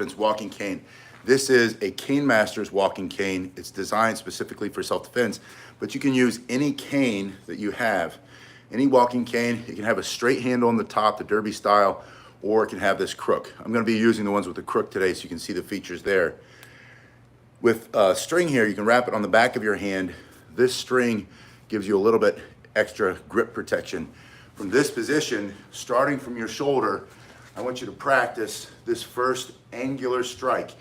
self-defense walking cane. This is a Cane Masters walking cane. It's designed specifically for self-defense, but you can use any cane that you have. Any walking cane. It can have a straight handle on the top, the derby style, or it can have this crook. I'm gonna be using the ones with the crook today so you can see the features there. With string here, you can wrap it on the back of your hand. This string gives you a little bit extra grip protection. From this position, starting from your shoulder, I want you to practice this first angular strike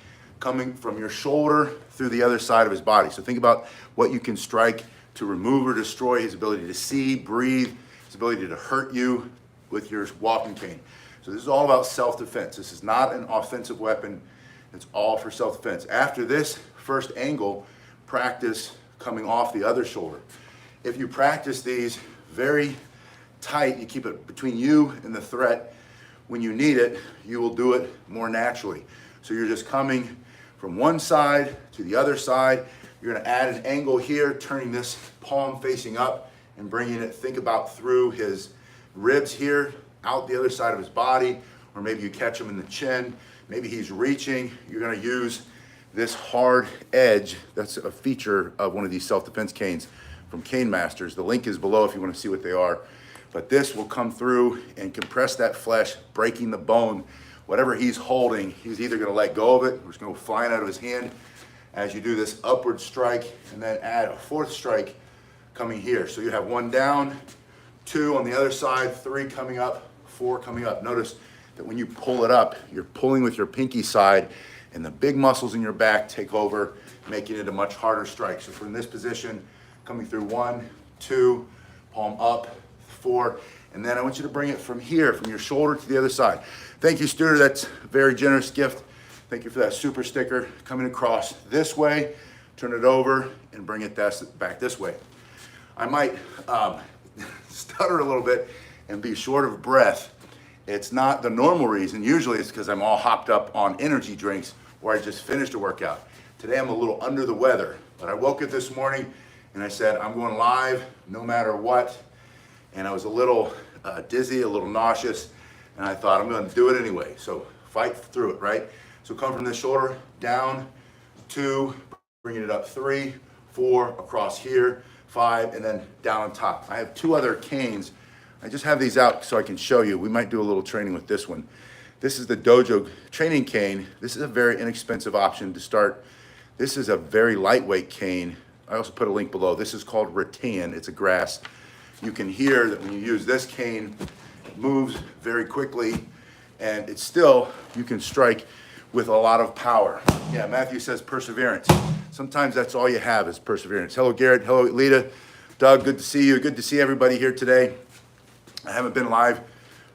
coming from your shoulder through the other side of his body. So think about what you can strike to remove or destroy his ability to see, breathe, his ability to hurt you with your walking cane. So this is all about self-defense. This is not an offensive weapon. It's all for self-defense. After this first angle, practice coming off the other shoulder. If you practice these very tight, you keep it between you and the threat, when you need it, you will do it more naturally. So you're just coming from one side to the other side. You're gonna add an angle here, turning this palm facing up and bringing it, think about through his ribs here, out the other side of his body, or maybe you catch him in the chin. Maybe he's reaching. You're gonna use this hard edge. That's a feature of one of these self-defense canes from Cane Masters. The link is below if you want to see what they are. But this will come through and compress that flesh, breaking the bone. Whatever he's holding, he's either going to let go of it, or it's going to go flying out of his hand as you do this upward strike, and then add a fourth strike coming here. So you have one down, two on the other side, three coming up, four coming up. Notice that when you pull it up, you're pulling with your pinky side, and the big muscles in your back take over, making it a much harder strike. So from this position, coming through one, two, palm up, four, and then I want you to bring it from here, from your shoulder to the other side. Thank you, Studer. That's a very generous gift. Thank you for that super sticker. Coming across this way, turn it over, and bring it back this way. I might stutter a little bit and be short of breath. It's not the normal reason. Usually it's because I'm all hopped up on energy drinks or I just finished a workout. Today I'm a little under the weather, but I woke up this morning and I said, I'm going live no matter what. And I was a little dizzy, a little nauseous, and I thought I'm going to do it anyway. So fight through it, right? So come from the shoulder, down, two, bringing it up, three, four, across here, five, and then down on top. I have two other canes. I just have these out so I can show you. We might do a little training with this one. This is the Dojo training cane. This is a very inexpensive option to start. This is a very lightweight cane. I also put a link below. This is called rattan. It's a grass. You can hear that when you use this cane, it moves very quickly, and it's still, you can strike with a lot of power. Yeah, Matthew says perseverance. Sometimes that's all you have is perseverance. Hello, Garrett. Hello, Lita. Doug, good to see you. Good to see everybody here today. I haven't been live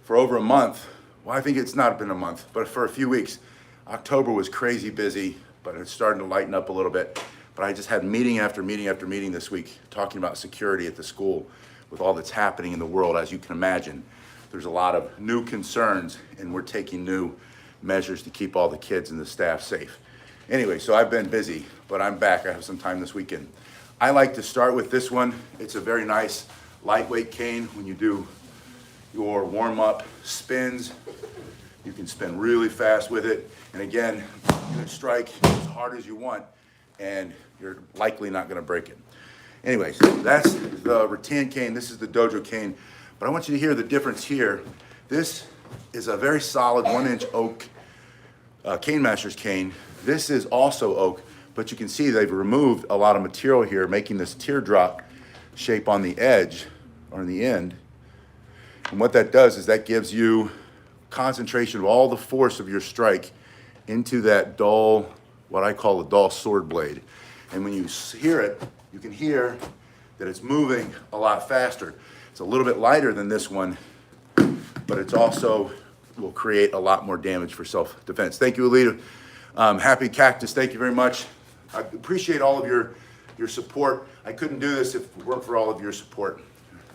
for over a month. Well, I think it's not been a month, but for a few weeks. October was crazy busy, but it's starting to lighten up a little bit. But I just had meeting after meeting after meeting this week talking about security at the school with all that's happening in the world. As you can imagine, there's a lot of new concerns, and we're taking new measures to keep all the kids and the staff safe. Anyway, so I've been busy, but I'm back. I have some time this weekend. I like to start with this one. It's a very nice lightweight cane. When you do your warm-up spins, you can spin really fast with it. And again, you can strike as hard as you want, and you're likely not gonna break it. Anyways, that's the rattan cane. This is the Dojo cane. But I want you to hear the difference here. This is a very solid 1-inch oak Cane Masters cane. This is also oak, but you can see they've removed a lot of material here, making this teardrop shape on the edge or in the end. And what that does is that gives you concentration of all the force of your strike into that dull, what I call a dull sword blade. And when you hear it, you can hear that it's moving a lot faster. It's a little bit lighter than this one, but it's also will create a lot more damage for self-defense. Thank you, Alita. Happy Cactus, thank you very much. I appreciate all of your support. I couldn't do this if it weren't for all of your support.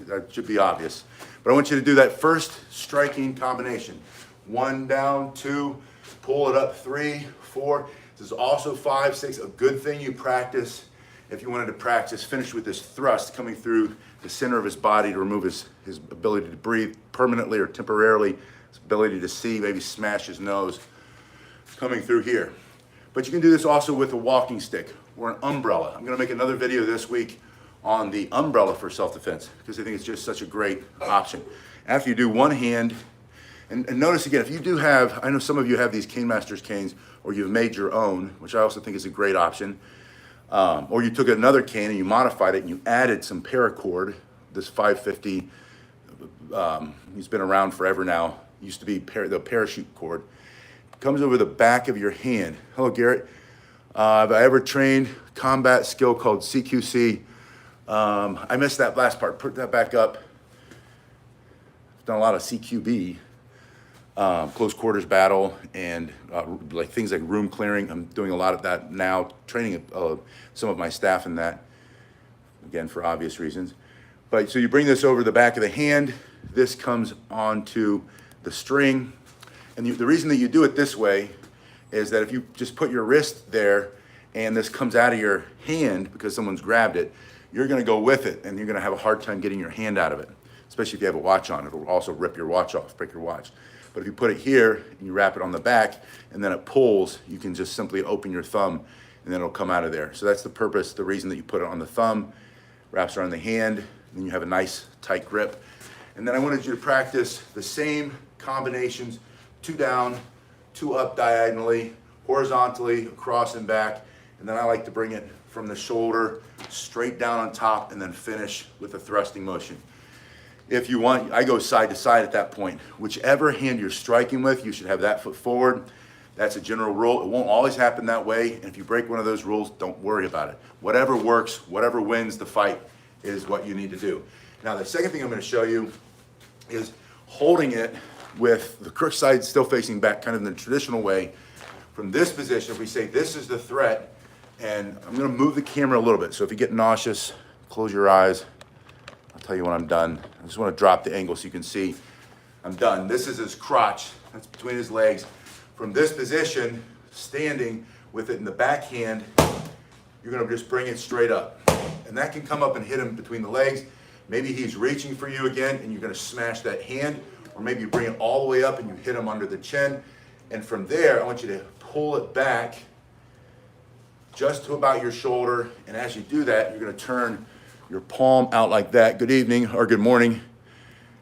That should be obvious. But I want you to do that first striking combination. One down, two, pull it up, three, four. This is also 5, 6, a good thing you practice. If you wanted to practice, finish with this thrust coming through the center of his body to remove his ability to breathe permanently or temporarily, his ability to see, maybe smash his nose. coming through here. But you can do this also with a walking stick or an umbrella. I'm gonna make another video this week on the umbrella for self-defense because I think it's just such a great option. After you do one hand, and notice again, if you do have, I know some of you have these Cane Masters canes or you've made your own, which I also think is a great option. Or you took another cane and you modified it and you added some paracord, this 550, he's been around forever now, used to be the parachute cord. Comes over the back of your hand. Hello, Garrett. Have I ever trained combat skill called CQC? I missed that last part. Put that back up. I've done a lot of CQB, close quarters battle, and like things like room clearing. I'm doing a lot of that now, training some of my staff in that, again, for obvious reasons. But so you bring this over the back of the hand. This comes onto the string. And the reason that you do it this way is that if you just put your wrist there and this comes out of your hand because someone's grabbed it, you're gonna go with it and you're gonna have a hard time getting your hand out of it, especially if you have a watch on. It'll also rip your watch off, break your watch. But if you put it here and you wrap it on the back and then it pulls, you can just simply open your thumb and then it'll come out of there. So that's the purpose, the reason that you put it on the thumb, wraps around the hand, and then you have a nice tight grip. And then I wanted you to practice the same combinations, 2 down, 2 up diagonally, horizontally, across and back. And then I like to bring it from the shoulder, straight down on top, and then finish with a thrusting motion. If you want, I go side to side at that point. Whichever hand you're striking with, you should have that foot forward. That's a general rule. It won't always happen that way. And if you break one of those rules, don't worry about it. Whatever works, whatever wins the fight is what you need to do. Now, the second thing I'm going to show you is holding it with the crook side still facing back, kind of in the traditional way. From this position, if we say this is the threat, and I'm gonna move the camera a little bit, so if you get nauseous, close your eyes. I'll tell you when I'm done. I just wanna drop the angle so you can see I'm done. This is his crotch, that's between his legs. From this position, standing with it in the back hand, you're gonna just bring it straight up. And that can come up and hit him between the legs. Maybe he's reaching for you again, and you're gonna smash that hand, or maybe you bring it all the way up and you hit him under the chin. And from there, I want you to pull it back just to about your shoulder. And as you do that, you're gonna turn your palm out like that. Good evening or good morning.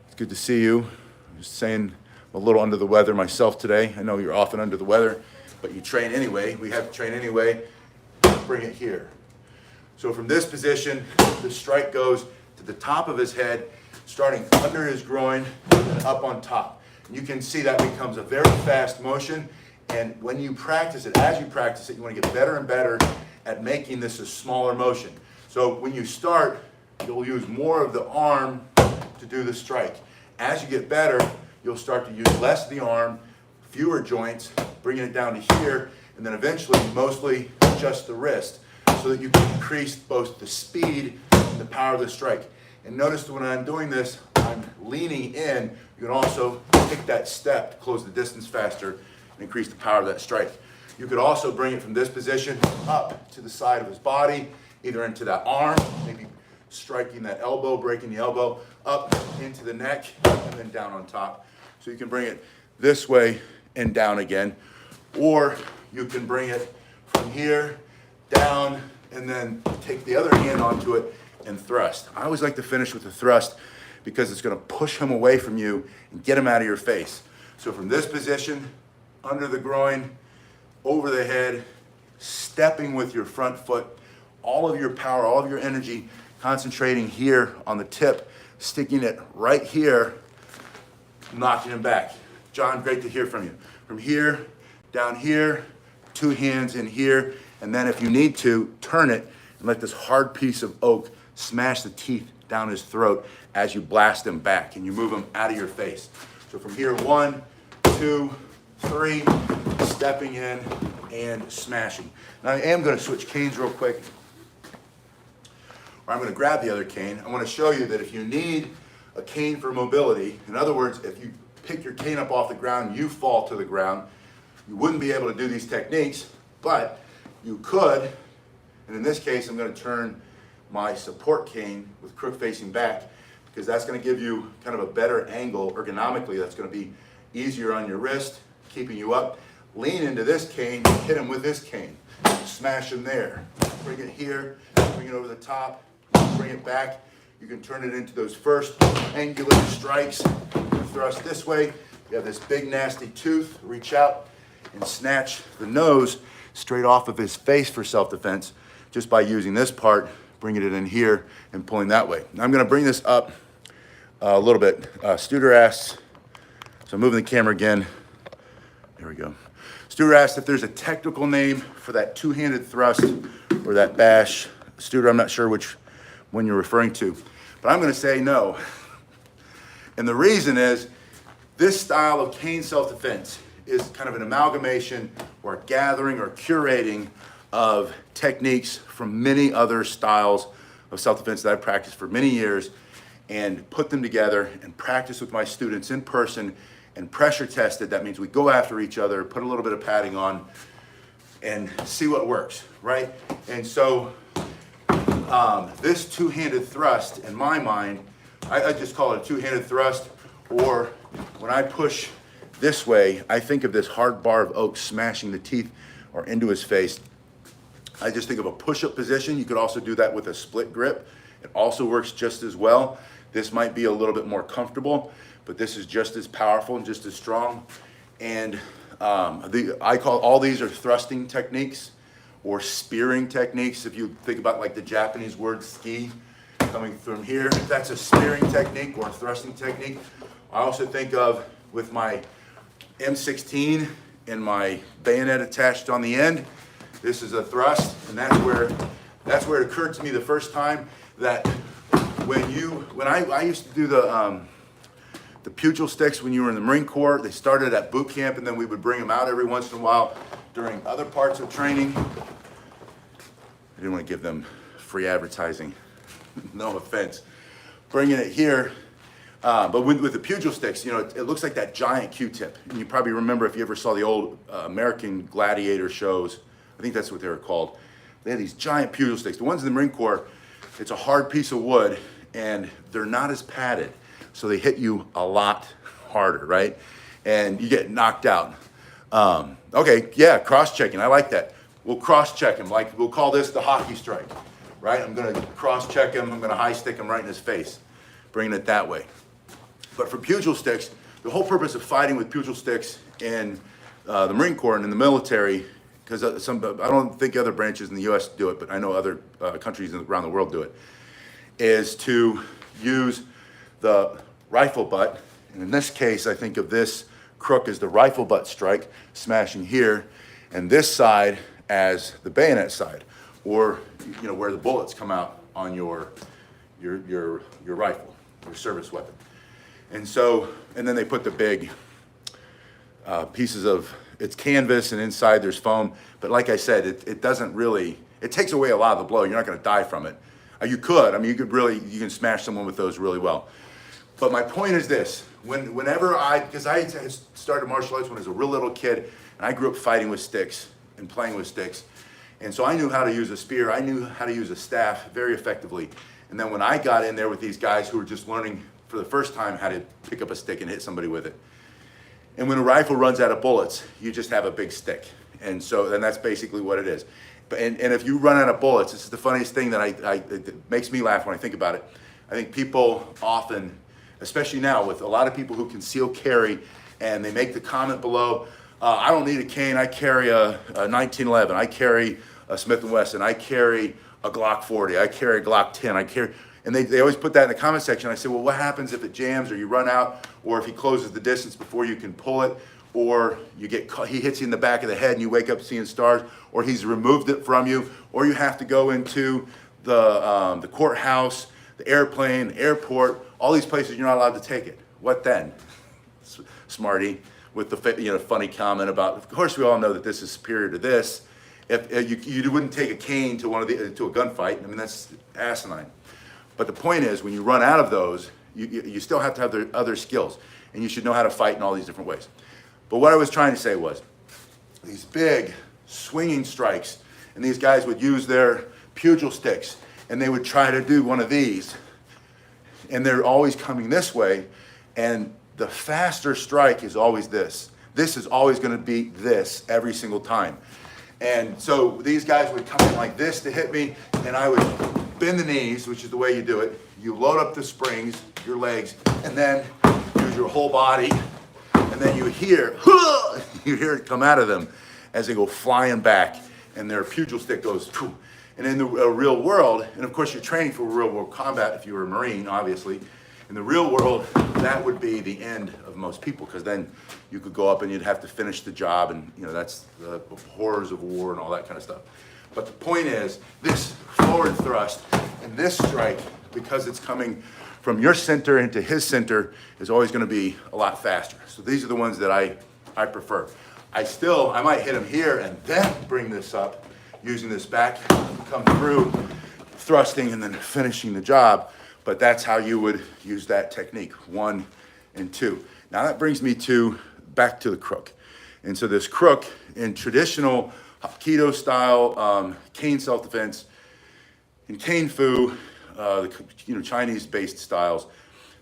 It's good to see you. I'm just saying I'm a little under the weather myself today. I know you're often under the weather, but you train anyway. We have to train anyway. Bring it here. So from this position, the strike goes to the top of his head, starting under his groin and up on top. And you can see that becomes a very fast motion. And when you practice it, as you practice it, you want to get better and better at making this a smaller motion. So when you start, you'll use more of the arm to do the strike. As you get better, you'll start to use less of the arm, fewer joints, bringing it down to here, and then eventually mostly just the wrist, so that you can increase both the speed and the power of the strike. And notice that when I'm doing this, I'm leaning in. You can also take that step to close the distance faster and increase the power of that strike. You could also bring it from this position up to the side of his body, either into that arm, maybe striking that elbow, breaking the elbow, up into the neck, and then down on top. So you can bring it this way and down again, or you can bring it from here, down, and then take the other hand onto it and thrust. I always like to finish with the thrust because it's gonna push him away from you and get him out of your face. So from this position, under the groin, over the head, stepping with your front foot, all of your power, all of your energy, concentrating here on the tip, sticking it right here, knocking him back. John, great to hear from you. From here, down here, 2 hands in here, and then if you need to, turn it and let this hard piece of oak smash the teeth down his throat as you blast him back and you move him out of your face. So from here, 1, 2, 3, stepping in and smashing. Now I am going to switch canes real quick, or I'm going to grab the other cane. I want to show you that if you need a cane for mobility, in other words, if you pick your cane up off the ground, you fall to the ground, you wouldn't be able to do these techniques, but you could, and in this case, I'm going to turn my support cane with crook facing back, because that's going to give you kind of a better angle ergonomically. That's going to be easier on your wrist, keeping you up. lean into this cane, hit him with this cane, smash him there. Bring it here, bring it over the top, bring it back. You can turn it into those first angular strikes. Thrust this way. You have this big nasty tooth. Reach out and snatch the nose straight off of his face for self-defense just by using this part, bringing it in here and pulling that way. Now I'm going to bring this up a little bit. Studer asks, so I'm moving the camera again. There we go. Studer asked if there's a technical name for that two-handed thrust or that bash. Studer, I'm not sure which one you're referring to, but I'm going to say no. And the reason is this style of cane self-defense is kind of an amalgamation or a gathering or curating of techniques from many other styles of self-defense that I've practiced for many years and put them together and practice with my students in person and pressure tested. That means we go after each other, put a little bit of padding on and see what works, right? And so this two-handed thrust, in my mind, I just call it a two-handed thrust, or when I push this way, I think of this hard bar of oak smashing the teeth or into his face. I just think of a push-up position. You could also do that with a split grip. It also works just as well. This might be a little bit more comfortable, but this is just as powerful and just as strong. And I call all these are thrusting techniques or spearing techniques. If you think about like the Japanese word ski coming from here, that's a spearing technique or a thrusting technique. I also think of with my M16 and my bayonet attached on the end, this is a thrust, and that's where it occurred to me the first time that when I used to do the pugil sticks when you were in the Marine Corps. They started at boot camp, and then we would bring them out every once in a while during other parts of training. I didn't want to give them free advertising, no offense. Bringing it here, but with the pugil sticks, you know, it looks like that giant Q-tip. And you probably remember if you ever saw the old American Gladiator shows, I think that's what they were called. They had these giant pugil sticks. The ones in the Marine Corps, it's a hard piece of wood, and they're not as padded. So they hit you a lot harder, right? And you get knocked out. Okay, yeah, cross-checking, I like that. We'll cross-check him, like we'll call this the hockey strike, right? I'm gonna cross-check him, I'm gonna high stick him right in his face, bringing it that way. But for pugil sticks, the whole purpose of fighting with pugil sticks in the Marine Corps and in the military, because I don't think other branches in the US do it, but I know other countries around the world do it, is to use the rifle butt. And in this case, I think of this crook as the rifle butt strike, smashing here, and this side as the bayonet side, or you know where the bullets come out on your rifle, your service weapon. And so, and then they put the big pieces of, it's canvas and inside there's foam, but like I said, it doesn't really, it takes away a lot of the blow. You're not gonna die from it. You could, I mean, you can smash someone with those really well. But my point is this, whenever because I had started martial arts when I was a real little kid, and I grew up fighting with sticks and playing with sticks. And so I knew how to use a spear, I knew how to use a staff very effectively. And then when I got in there with these guys who were just learning for the first time how to pick up a stick and hit somebody with it. And when a rifle runs out of bullets, you just have a big stick. And so then that's basically what it is. And if you run out of bullets, this is the funniest thing that it makes me laugh when I think about it. I think people often, especially now with a lot of people who conceal carry, and they make the comment below, I don't need a cane, I carry a 1911, I carry a Smith & Wesson, I carry a Glock 40, I carry a Glock 10, and they always put that in the comment section. I say, well, what happens if it jams or you run out, or if he closes the distance before you can pull it, or you get caught, he hits you in the back of the head and you wake up seeing stars, or he's removed it from you, or you have to go into the courthouse, the airplane, the airport, all these places you're not allowed to take it. What then? Smarty, with the funny comment about, of course we all know that this is superior to this. If you wouldn't take a cane to to a gunfight, I mean that's asinine. But the point is, when you run out of those, you still have to have the other skills, and you should know how to fight in all these different ways. But what I was trying to say was, these big swinging strikes, and these guys would use their pugil sticks, and they would try to do one of these, and they're always coming this way, and the faster strike is always this. This is always going to beat this every single time. And so these guys would come in like this to hit me, and I would bend the knees, which is the way you do it. You load up the springs, your legs, and then use your whole body, and then you hear it come out of them as they go flying back, and their pugil stick goes, phew. And in the real world, and of course you're training for real world combat if you were a Marine, obviously. In the real world, that would be the end of most people, because then you could go up and you'd have to finish the job, and that's the horrors of war and all that kind of stuff. But the point is, this forward thrust and this strike, because it's coming from your center into his center, is always going to be a lot faster. So these are the ones that I prefer. I might hit him here and then bring this up, using this back, come through, thrusting and then finishing the job. But that's how you would use that technique, 1 and 2. Now that brings me back to the crook. And so this crook, in traditional Hapkido style, cane self-defense, in cane fu, Chinese-based styles,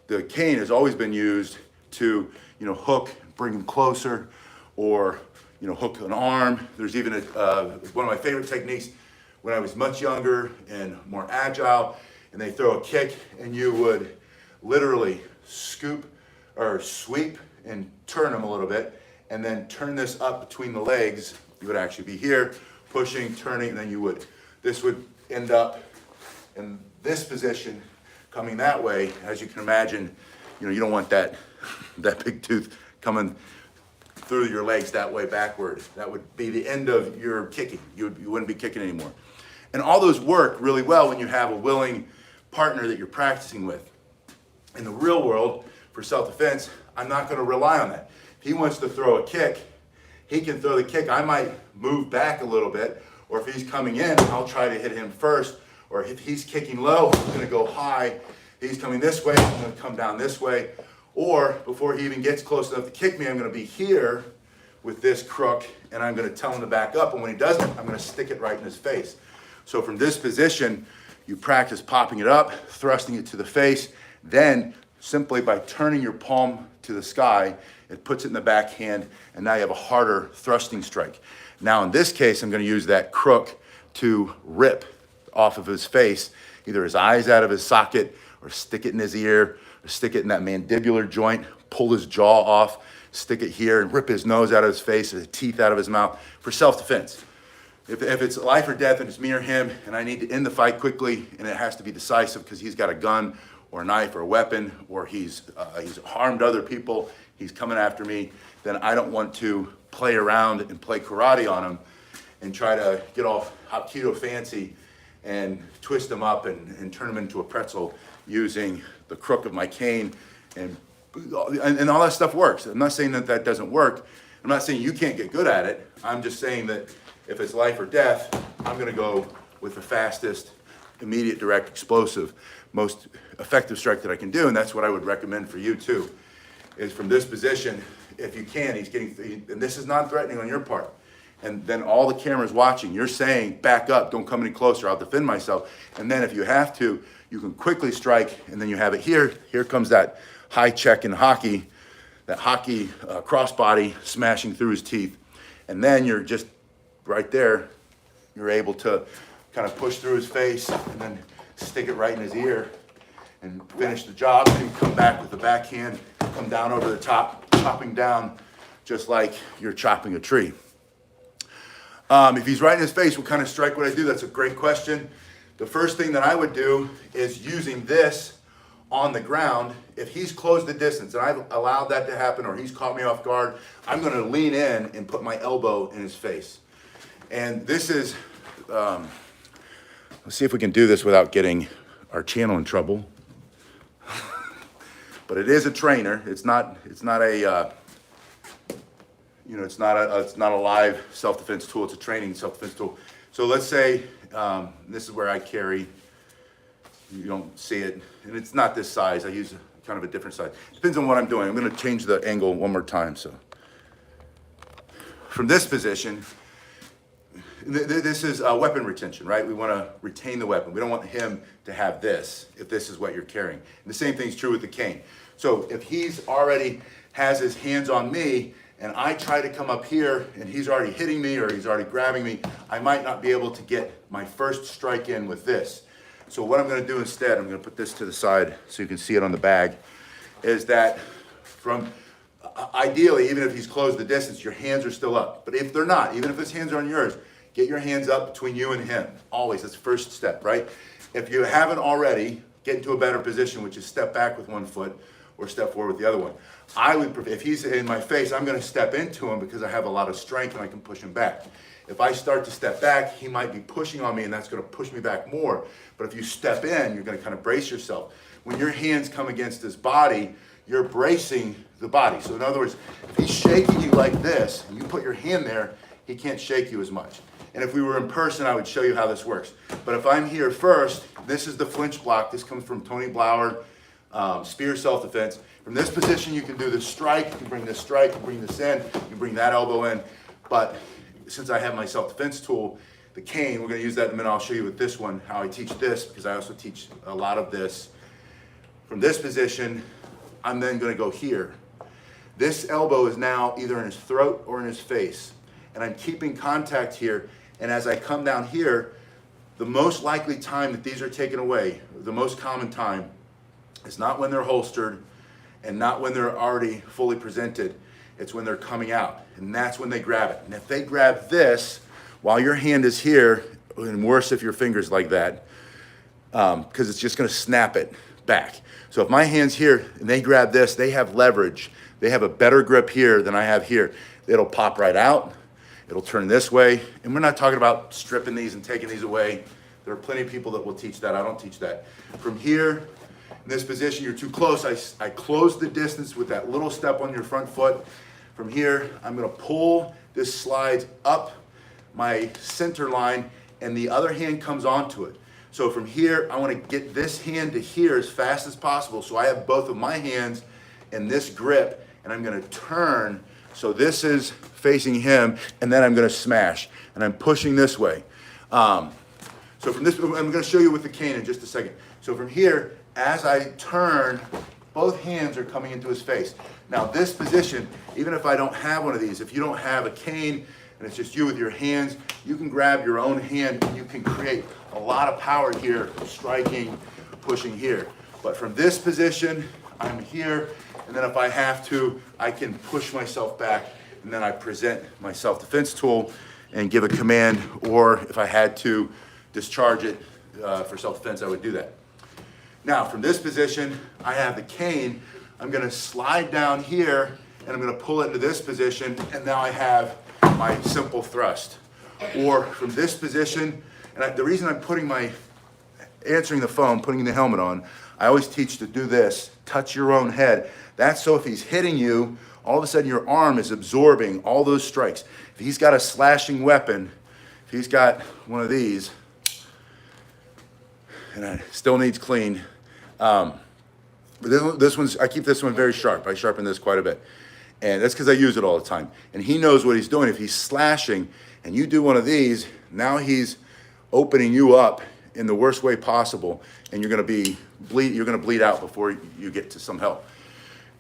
the cane has always been used to, hook, bring them closer, or, hook an arm. There's even one of my favorite techniques when I was much younger and more agile, and they throw a kick, and you would literally scoop or sweep and turn them a little bit, and then turn this up between the legs. You would actually be here, pushing, turning, and then this would end up in this position, coming that way. As you can imagine, you don't want that big tooth coming through your legs that way backward. That would be the end of your kicking. You wouldn't be kicking anymore. And all those work really well when you have a willing partner that you're practicing with. In the real world, for self-defense, I'm not going to rely on that. If he wants to throw a kick, he can throw the kick. I might move back a little bit, or if he's coming in, I'll try to hit him first. Or if he's kicking low, I'm going to go high. He's coming this way, I'm going to come down this way. Or before he even gets close enough to kick me, I'm going to be here with this crook, and I'm going to tell him to back up. And when he doesn't, I'm going to stick it right in his face. So from this position, you practice popping it up, thrusting it to the face. Then simply by turning your palm to the sky, it puts it in the backhand, and now you have a harder thrusting strike. Now in this case, I'm going to use that crook to rip off of his face, either his eyes out of his socket, or stick it in his ear, or stick it in that mandibular joint, pull his jaw off, stick it here, and rip his nose out of his face, or the teeth out of his mouth, for self-defense. If it's life or death and it's me or him, and I need to end the fight quickly, and it has to be decisive because he's got a gun or a knife or a weapon, or he's harmed other people, he's coming after me, then I don't want to play around and play karate on him and try to get all Hapkido fancy and twist him up and turn him into a pretzel using the crook of my cane, and all that stuff works. I'm not saying that doesn't work. I'm not saying you can't get good at it. I'm just saying that if it's life or death, I'm gonna go with the fastest, immediate, direct, explosive, most effective strike that I can do, and that's what I would recommend for you too, is from this position, if you can, and this is not threatening on your part, and then all the cameras watching, you're saying, back up, don't come any closer, I'll defend myself, and then if you have to, you can quickly strike, and then you have it here. Here comes that high check in hockey, that hockey crossbody smashing through his teeth, and then you're just right there, you're able to kind of push through his face and then stick it right in his ear and finish the job, and come back with the backhand, come down over the top, chopping down just like you're chopping a tree. If he's right in his face, what kind of strike would I do? That's a great question. The first thing that I would do is using this on the ground. If he's closed the distance and I've allowed that to happen, or he's caught me off guard, I'm going to lean in and put my elbow in his face. And this is, let's see if we can do this without getting our channel in trouble. But it is a trainer. It's not a it's not a live self-defense tool. It's a training self-defense tool. So let's say this is where I carry. You don't see it, and it's not this size. I use kind of a different size. Depends on what I'm doing. I'm going to change the angle one more time. So from this position, this is weapon retention, right? We want to retain the weapon. We don't want him to have this if this is what you're carrying. And the same thing's true with the cane. So if he's already has his hands on me and I try to come up here and he's already hitting me or he's already grabbing me, I might not be able to get my first strike in with this. So what I'm gonna do instead, I'm gonna put this to the side so you can see it on the bag, is that from, ideally, even if he's closed the distance, your hands are still up. But if they're not, even if his hands are on yours, get your hands up between you and him. Always, that's the first step, right? If you haven't already, get into a better position, which is step back with one foot or step forward with the other one. I would, if he's in my face, I'm gonna step into him because I have a lot of strength and I can push him back. If I start to step back, he might be pushing on me and that's gonna push me back more. But if you step in, you're gonna kind of brace yourself. When your hands come against his body, you're bracing the body. So in other words, if he's shaking you like this, and you put your hand there, he can't shake you as much. And if we were in person, I would show you how this works. But if I'm here first, this is the flinch block. This comes from Tony Blauer, Spear Self-Defense. From this position, you can do the strike, you can bring this strike, you can bring this in, you can bring that elbow in. But since I have my self-defense tool, the cane, we're gonna use that in a minute. I'll show you with this one, how I teach this, because I also teach a lot of this. From this position, I'm then gonna go here. This elbow is now either in his throat or in his face. And I'm keeping contact here. And as I come down here, the most likely time that these are taken away, the most common time, is not when they're holstered and not when they're already fully presented. It's when they're coming out. And that's when they grab it. And if they grab this while your hand is here, and worse if your finger's like that, because it's just gonna snap it back. So if my hand's here and they grab this, they have leverage. They have a better grip here than I have here. It'll pop right out. It'll turn this way. And we're not talking about stripping these and taking these away. There are plenty of people that will teach that. I don't teach that. From here, in this position, you're too close. I close the distance with that little step on your front foot. From here, I'm gonna pull this slides up my center line and the other hand comes onto it. So from here, I wanna get this hand to here as fast as possible. So I have both of my hands in this grip and I'm gonna turn. So this is facing him and then I'm gonna smash and I'm pushing this way. So from this, I'm gonna show you with the cane in just a second. So from here, as I turn, both hands are coming into his face. Now this position, even if I don't have one of these, if you don't have a cane and it's just you with your hands, you can grab your own hand and you can create a lot of power here, striking, pushing here. But from this position, I'm here, and then if I have to, I can push myself back, and then I present my self-defense tool and give a command, or if I had to discharge it for self-defense, I would do that. Now, from this position, I have the cane. I'm gonna slide down here, and I'm gonna pull it into this position, and now I have my simple thrust. Or from this position, and the reason I'm answering the phone, putting the helmet on, I always teach to do this, touch your own head. That's so if he's hitting you, all of a sudden your arm is absorbing all those strikes. If he's got a slashing weapon, if he's got one of these, and it still needs cleaned, but this one's, I keep this one very sharp. I sharpen this quite a bit. And that's because I use it all the time. And he knows what he's doing. If he's slashing and you do one of these, now he's opening you up in the worst way possible, and you're gonna bleed out before you get to some help.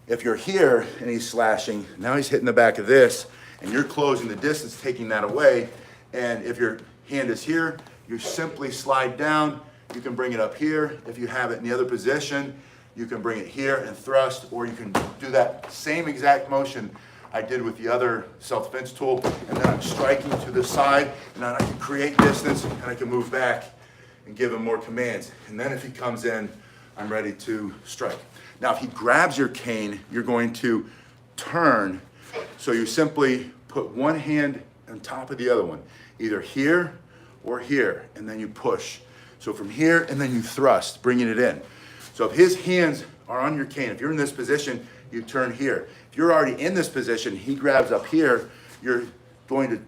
If you're here and he's slashing, now he's hitting the back of this, and you're closing the distance, taking that away. And if your hand is here, you simply slide down. You can bring it up here. If you have it in the other position, you can bring it here and thrust, or you can do that same exact motion I did with the other self-defense tool, and then I'm striking to the side, and then I can create distance, and I can move back and give him more commands. And then if he comes in, I'm ready to strike. Now, if he grabs your cane, you're going to turn. So you simply put one hand on top of the other one, either here or here, and then you push. So from here, and then you thrust, bringing it in. So if his hands are on your cane, if you're in this position, you turn here. If you're already in this position, he grabs up here, you're going to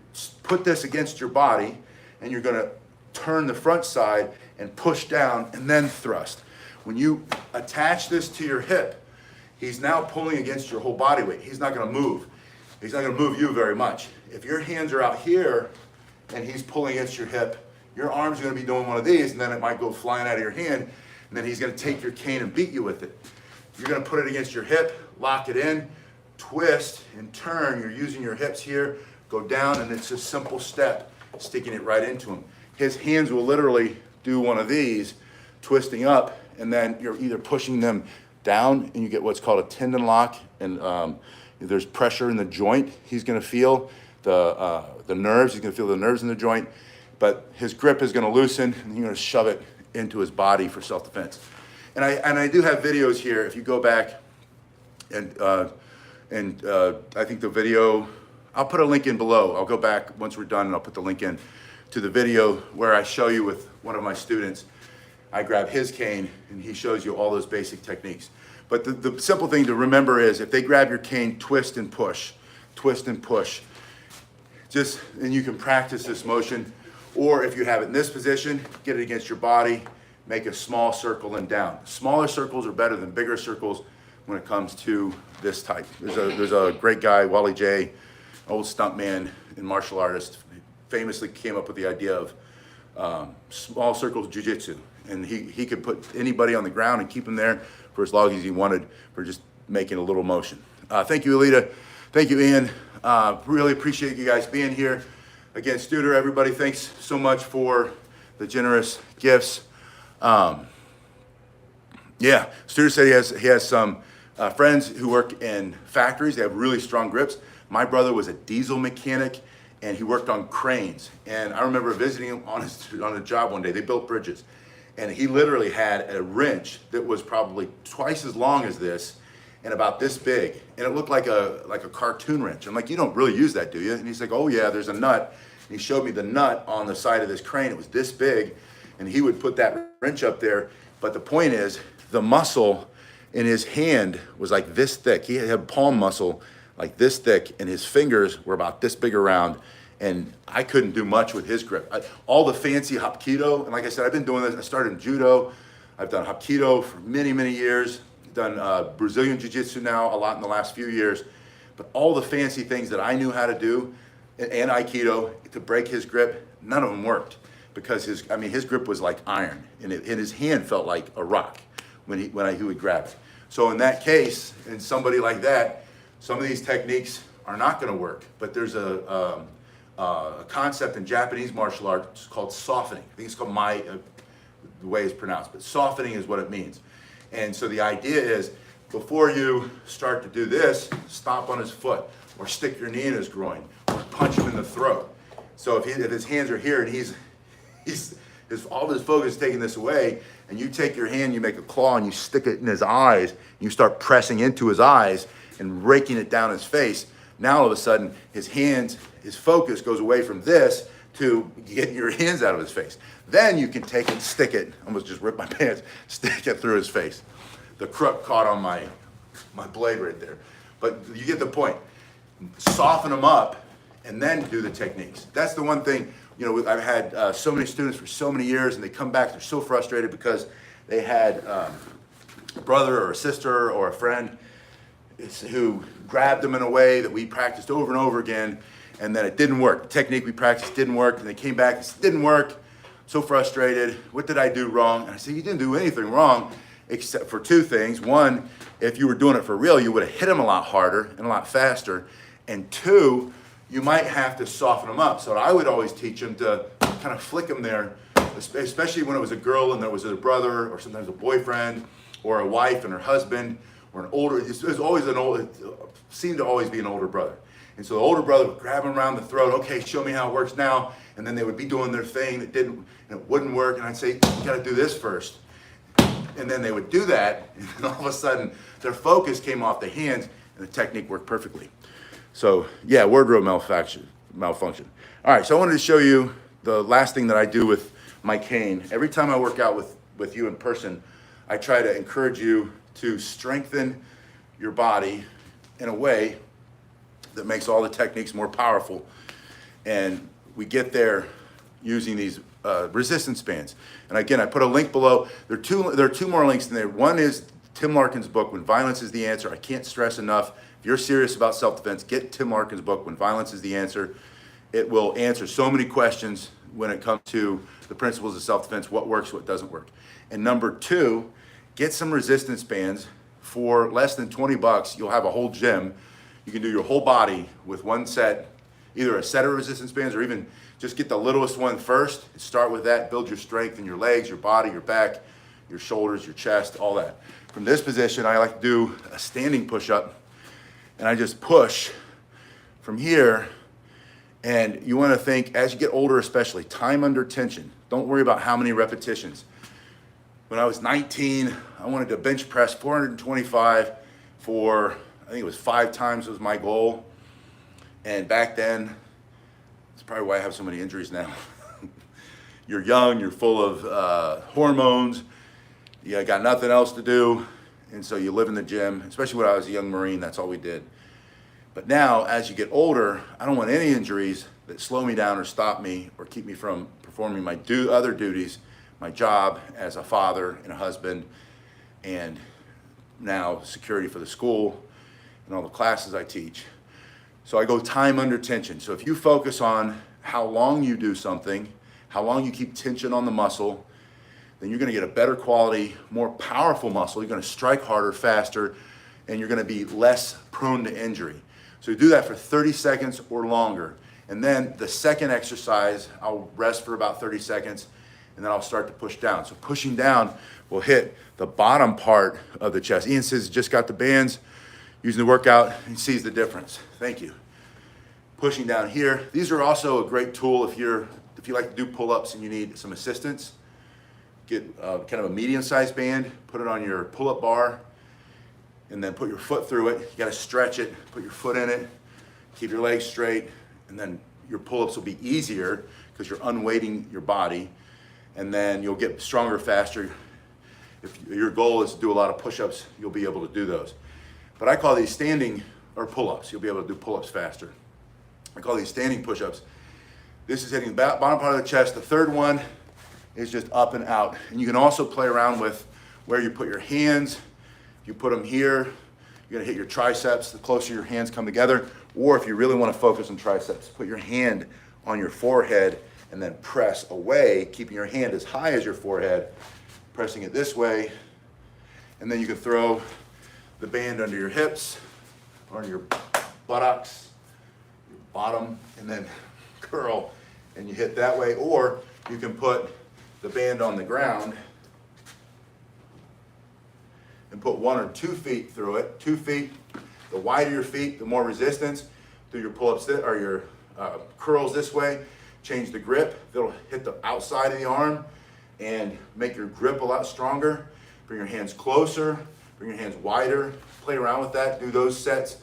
put this against your body, and you're gonna turn the front side and push down and then thrust. When you attach this to your hip, he's now pulling against your whole body weight. He's not gonna move. He's not gonna move you very much. If your hands are out here and he's pulling against your hip, your arm's gonna be doing one of these, and then it might go flying out of your hand, and then he's gonna take your cane and beat you with it. You're gonna put it against your hip, lock it in, twist and turn. You're using your hips here, go down, and it's a simple step, sticking it right into him. His hands will literally do one of these, twisting up, and then you're either pushing them down and you get what's called a tendon lock, and there's pressure in the joint. He's gonna feel the nerves, he's gonna feel the nerves in the joint, but his grip is gonna loosen, and you're gonna shove it into his body for self-defense. And I do have videos here. If you go back and I think the video, I'll put a link in below. I'll go back once we're done and I'll put the link in to the video where I show you with one of my students. I grab his cane and he shows you all those basic techniques. But the simple thing to remember is if they grab your cane, twist and push, twist and push. And you can practice this motion, or if you have it in this position, get it against your body, make a small circle and down. Smaller circles are better than bigger circles when it comes to this type. There's a great guy, Wally J, old stuntman and martial artist, famously came up with the idea of small circle jiu-jitsu. And he could put anybody on the ground and keep them there for as long as he wanted for just making a little motion. Thank you, Alita. Thank you, Ian. Really appreciate you guys being here. Again, Studer, everybody, thanks so much for the generous gifts. Yeah, Studer said he has some friends who work in factories. They have really strong grips. My brother was a diesel mechanic, and he worked on cranes. And I remember visiting him on a job one day. They built bridges. And he literally had a wrench that was probably twice as long as this and about this big. And it looked like a cartoon wrench. I'm like, you don't really use that, do you? And he's like, oh yeah, there's a nut. And he showed me the nut on the side of this crane. It was this big. And he would put that wrench up there. But the point is, the muscle in his hand was like this thick. He had palm muscle like this thick, and his fingers were about this big around. And I couldn't do much with his grip. All the fancy Hapkido, and like I said, I've been doing this. I started in judo. I've done Hapkido for many, many years. I've done Brazilian Jiu-Jitsu now a lot in the last few years. But all the fancy things that I knew how to do, and Aikido, to break his grip, none of them worked. Because his grip was like iron, and his hand felt like a rock when he would grab it. So in that case, in somebody like that, some of these techniques are not gonna work. But there's a concept in Japanese martial arts called softening. I think it's called the way it's pronounced, but softening is what it means. And so the idea is, before you start to do this, stomp on his foot, or stick your knee in his groin, or punch him in the throat. So if his hands are here and all of his focus is taking this away, and you take your hand, you make a claw, and you stick it in his eyes, and you start pressing into his eyes and raking it down his face. Now all of a sudden, his focus goes away from this to getting your hands out of his face. Then you can take it, stick it, almost just rip my pants, stick it through his face. The crook caught on my blade right there. But you get the point. Soften them up and then do the techniques. That's the one thing, I've had so many students for so many years, and they come back, they're so frustrated because they had a brother or a sister or a friend who grabbed them in a way that we practiced over and over again, and then it didn't work. The technique we practiced didn't work, and they came back and said, it didn't work. So frustrated. What did I do wrong? And I said, you didn't do anything wrong except for two things. One, if you were doing it for real, you would have hit them a lot harder and a lot faster. And two, you might have to soften them up. So I would always teach them to kind of flick them there, especially when it was a girl and there was a brother or sometimes a boyfriend or a wife and her husband or it seemed to always be an older brother. And so the older brother would grab him around the throat, okay, show me how it works now. And then they would be doing their thing that it wouldn't work. And I'd say, you gotta do this first. And then they would do that, and then all of a sudden their focus came off the hands and the technique worked perfectly. So yeah, wardrobe malfunction. All right, so I wanted to show you the last thing that I do with my cane. Every time I work out with you in person, I try to encourage you to strengthen your body in a way that makes all the techniques more powerful. And we get there using these resistance bands. And again, I put a link below. There are two more links in there. One is Tim Larkin's book, When Violence is the Answer. I can't stress enough, if you're serious about self-defense, get Tim Larkin's book, When Violence is the Answer. It will answer so many questions when it comes to the principles of self-defense, what works, what doesn't work. And number two, get some resistance bands. For less than $20, you'll have a whole gym. You can do your whole body with one set, either a set of resistance bands or even just get the littlest one first. Start with that, build your strength in your legs, your body, your back, your shoulders, your chest, all that. From this position, I like to do a standing push-up, and I just push from here. And you want to think, as you get older especially, time under tension. Don't worry about how many repetitions. When I was 19, I wanted to bench press 425 for, I think it was 5 times was my goal. And back then, it's probably why I have so many injuries now. You're young, you're full of hormones, you got nothing else to do, and so you live in the gym, especially when I was a young Marine, that's all we did. But now, as you get older, I don't want any injuries that slow me down or stop me or keep me from performing my other duties, my job as a father and a husband, and now security for the school and all the classes I teach. So I go time under tension. So if you focus on how long you do something, how long you keep tension on the muscle, then you're gonna get a better quality, more powerful muscle. You're gonna strike harder, faster, and you're gonna be less prone to injury. So you do that for 30 seconds or longer. And then the second exercise, I'll rest for about 30 seconds, and then I'll start to push down. So pushing down will hit the bottom part of the chest. Ian says he just got the bands, using the workout, he sees the difference. Thank you. Pushing down here. These are also a great tool if you like to do pull-ups and you need some assistance. Get kind of a medium-sized band, put it on your pull-up bar, and then put your foot through it. You gotta stretch it, put your foot in it, keep your legs straight, and then your pull-ups will be easier because you're unweighting your body, and then you'll get stronger faster. If your goal is to do a lot of push-ups, you'll be able to do those. But I call these standing or pull-ups. You'll be able to do pull-ups faster. I call these standing push-ups. This is hitting the bottom part of the chest. The third one is just up and out. And you can also play around with where you put your hands. If you put them here, you're gonna hit your triceps the closer your hands come together. Or if you really wanna focus on triceps, put your hand on your forehead and then press away, keeping your hand as high as your forehead, pressing it this way. And then you can throw the band under your hips, or under your buttocks, your bottom, and then curl, and you hit that way. Or you can put the band on the ground and put 1 or 2 feet through it. 2 feet, the wider your feet, the more resistance. Do your pull-ups or your curls this way. Change the grip. That'll hit the outside of the arm and make your grip a lot stronger. Bring your hands closer, bring your hands wider. Play around with that, do those sets.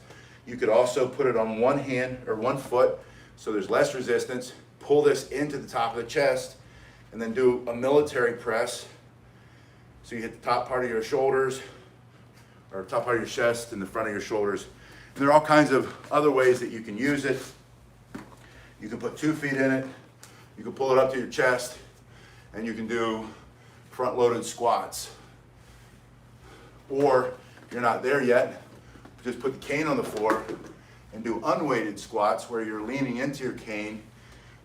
You could also put it on one hand or one foot so there's less resistance. Pull this into the top of the chest and then do a military press. So you hit the top part of your shoulders, or top part of your chest and the front of your shoulders. And there are all kinds of other ways that you can use it. You can put 2 feet in it. You can pull it up to your chest, and you can do front-loaded squats. Or if you're not there yet, just put the cane on the floor and do unweighted squats where you're leaning into your cane,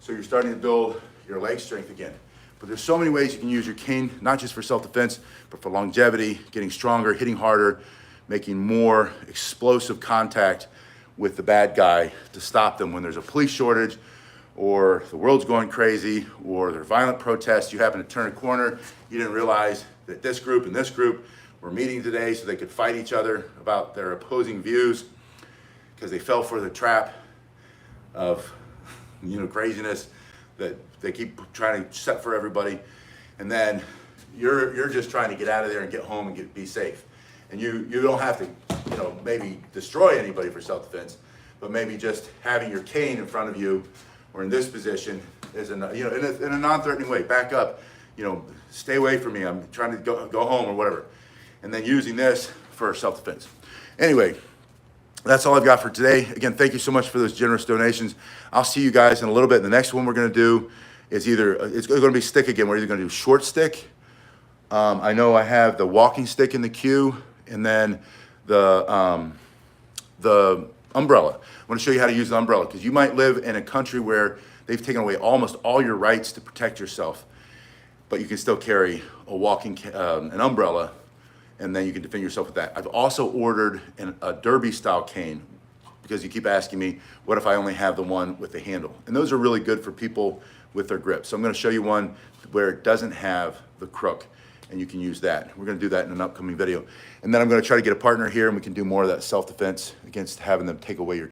so you're starting to build your leg strength again. But there's so many ways you can use your cane, not just for self-defense, but for longevity, getting stronger, hitting harder, making more explosive contact with the bad guy to stop them when there's a police shortage, or the world's going crazy, or there are violent protests. You happen to turn a corner, you didn't realize that this group and this group were meeting today so they could fight each other about their opposing views because they fell for the trap of craziness that they keep trying to set for everybody. And then you're just trying to get out of there and get home and be safe. And you don't have to maybe destroy anybody for self-defense, but maybe just having your cane in front of you or in this position is in a non-threatening way. Back up, stay away from me. I'm trying to go home or whatever. And then using this for self-defense. Anyway, that's all I've got for today. Again, thank you so much for those generous donations. I'll see you guys in a little bit. The next one we're gonna do is it's gonna be stick again. We're either gonna do short stick. I know I have the walking stick in the queue, and then the umbrella. I wanna show you how to use the umbrella, because you might live in a country where they've taken away almost all your rights to protect yourself, but you can still carry an umbrella, and then you can defend yourself with that. I've also ordered a derby style cane, because you keep asking me, what if I only have the one with the handle? And those are really good for people with their grip. So I'm going to show you one where it doesn't have the crook, and you can use that. We're going to do that in an upcoming video. And then I'm going to try to get a partner here, and we can do more of that self-defense against having them take away your